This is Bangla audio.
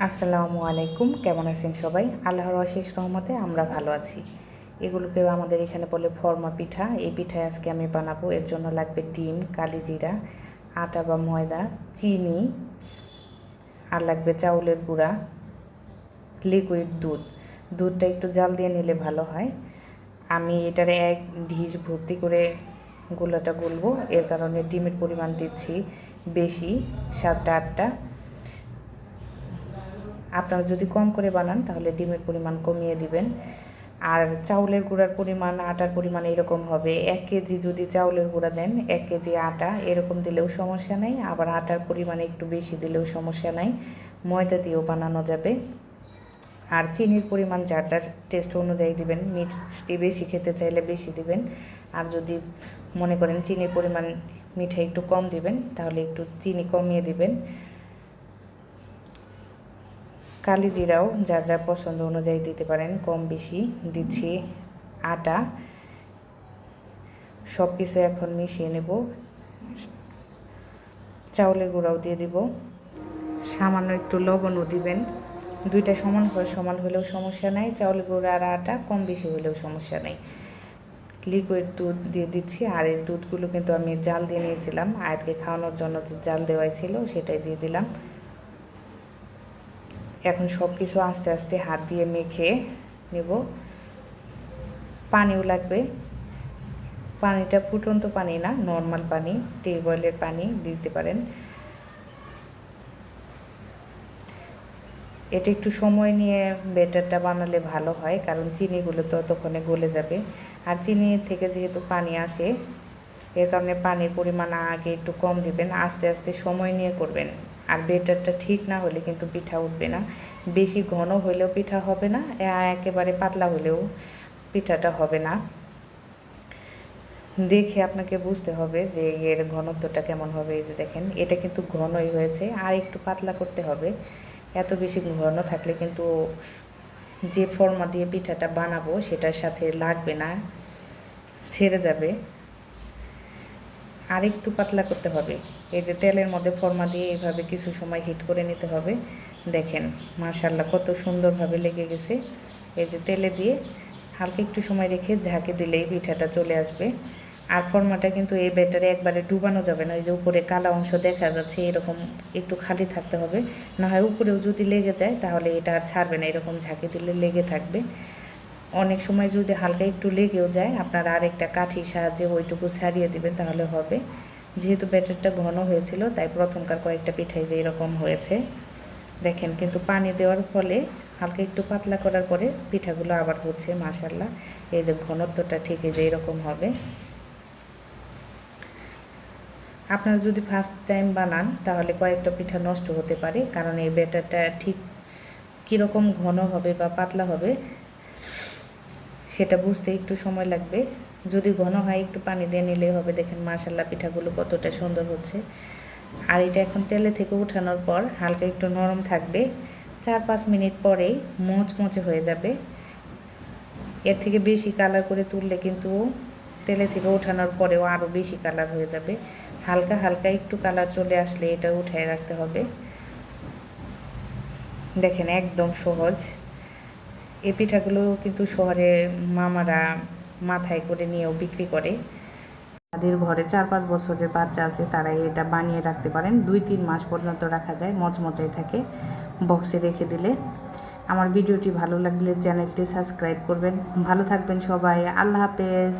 আসসালামু আলাইকুম, কেমন আছেন সবাই? আল্লাহর অশেষ রহমতে আমরা ভালো আছি। এগুলোকে আমাদের এখানে বলে ফরমা পিঠা। এই পিঠায় আজকে আমি বানাবো। এর জন্য লাগবে ডিম, কালিজিরা, আটা বা ময়দা, চিনি, আর লাগবে চাউলের গুঁড়া, লিকুইড দুধ। দুধটা একটু জাল দিয়ে নিলে ভালো হয়। আমি এটারে এক ঢিস ভর্তি করে গোলাটা গুলবো, এর কারণে ডিমের পরিমাণ দিচ্ছি বেশি, 7-8টা। আপনারা যদি কম করে বানান তাহলে ডিমের পরিমাণ কমিয়ে দিবেন। আর চাউলের গুঁড়ার পরিমাণ, আটার পরিমাণ এরকম হবে। 1 কেজি যদি চাউলের গুঁড়া দেন, 1 কেজি আটা এরকম দিলেও সমস্যা নেই। আবার আটার পরিমাণ একটু বেশি দিলেও সমস্যা নাই, ময়দা দিয়েও বানানো যাবে। আর চিনির পরিমাণ যার যার টেস্ট অনুযায়ী দিবেন। মিষ্টি বেশি খেতে চাইলে বেশি দিবেন, আর যদি মনে করেন চিনির পরিমাণ মিঠাই একটু কম দিবেন তাহলে একটু চিনি কমিয়ে দিবেন। কালিজিরাও যার যার পছন্দ অনুযায়ী দিতে পারেন, কম বেশি। দিচ্ছি আটা। সব কিছু এখন মিশিয়ে নেব। চাউলের গুঁড়াও দিয়ে দিব, সামান্য একটু লবণও দিবেন। দুইটা সমান হলেও সমস্যা নাই। চাউলের গুঁড়া আর আটা কম বেশি হলেও সমস্যা নেই। লিকুইড দুধ দিয়ে দিচ্ছি। আর এই দুধগুলো কিন্তু আমি জাল দিয়ে নিয়েছিলাম, আয়াতকে খাওয়ানোর জন্য যে জাল দেওয়াই ছিল সেটাই দিয়ে দিলাম। এখন সব কিছু আস্তে আস্তে হাত দিয়ে মেখে নেব। পানিও লাগবে। পানিটা ফুটন্ত পানি না, নর্মাল পানি, টিউবওয়েলের পানি দিতে পারেন। এটা একটু সময় নিয়ে ব্যাটারটা বানালে ভালো হয়, কারণ চিনিগুলো তো ততক্ষণে গলে যাবে। আর চিনির থেকে যেহেতু পানি আসে, এর কারণে পানির পরিমাণ আগে একটু কম দিবেন। আস্তে আস্তে সময় নিয়ে করবেন। আর ব্যাটারটা ঠিক না হলে কিন্তু পিঠা উঠবে না। বেশি ঘন হলেও পিঠা হবে না, একেবারে পাতলা হলেও পিঠাটা হবে না। দেখে আপনাকে বুঝতে হবে যে এর ঘনত্বটা কেমন হবে। এই যে দেখেন, এটা কিন্তু ঘনই হয়েছে, আর একটু পাতলা করতে হবে। এত বেশি ঘন থাকলে কিন্তু যে ফর্মা দিয়ে পিঠাটা বানাবো সেটার সাথে লাগবে না, ছেড়ে যাবে। আর একটু পাতলা করতে হবে। এই যে তেলের মধ্যে ফর্মা দিয়ে এইভাবে কিছু সময় হিট করে নিতে হবে। দেখেন মাশাআল্লাহ কত সুন্দরভাবে লেগে গেছে। এই যে তেলে দিয়ে হালকা একটু সময় রেখে ঝাঁকে দিলেই পিঠাটা চলে আসবে। আর ফর্মাটা কিন্তু এই ব্যাটারে একবারে ডুবানো যাবে না। এই যে উপরে কালো অংশ দেখা যাচ্ছে, এরকম একটু খালি থাকতে হবে, না হয় উপরেও যদি লেগে যায় তাহলে এটা আর ছাড়বে না। এরকম ঝাঁকে দিলে লেগে থাকবে। অনেক সময় যদি হালকা একটু লেগেও যায়, আপনারা আরেকটা কাঠির সাহায্যে ওইটুকু ছাড়িয়ে দিবেন তাহলে হবে। যেহেতু ব্যাটারটা ঘন হয়েছিল তাই প্রথমকার কয়েকটা পিঠাই যে এরকম হয়েছে। দেখেন, কিন্তু পানি দেওয়ার ফলে হালকা একটু পাতলা করার পরে পিঠাগুলো আবার হচ্ছে মাশাআল্লাহ। এই যে ঘনত্বটা ঠিক এই যে এরকম হবে। আপনারা যদি ফার্স্ট টাইম বানান তাহলে কয়েকটা পিঠা নষ্ট হতে পারে, কারণ এই ব্যাটারটা ঠিক কীরকম ঘন হবে বা পাতলা হবে সেটা বুঝতে একটু সময় লাগবে। যদি ঘন হয় একটু পানি দিয়ে নিলেই হবে। দেখেন মাশাআল্লাহ পিঠাগুলো কতটা সুন্দর হচ্ছে। আর এটা এখন তেলে থেকে উঠানোর পর হালকা একটু নরম থাকবে। 4-5 মিনিট পরেই মচমচে হয়ে যাবে। এর থেকে বেশি কালার করে তুললে কিন্তু তেলে থেকে ওঠানোর পরেও আরও বেশি কালার হয়ে যাবে। হালকা হালকা একটু কালার চলে আসলে এটা উঠায় রাখতে হবে। দেখেন একদম সহজ। এই পিঠাগুলো কিন্তু শহরে মামারা মাথায় করে নিয়েও বিক্রি করে। যাদের ঘরে 4-5 বছরের বাচ্চা আছে তারা এটা বানিয়ে রাখতে পারেন। 2-3 মাস পর্যন্ত রাখা যায়, মচমচাই থাকে বক্সে রেখে দিলে। আমার ভিডিওটি ভালো লাগলে চ্যানেলটি সাবস্ক্রাইব করবেন। ভালো থাকবেন সবাই। আল্লাহ হাফেজ।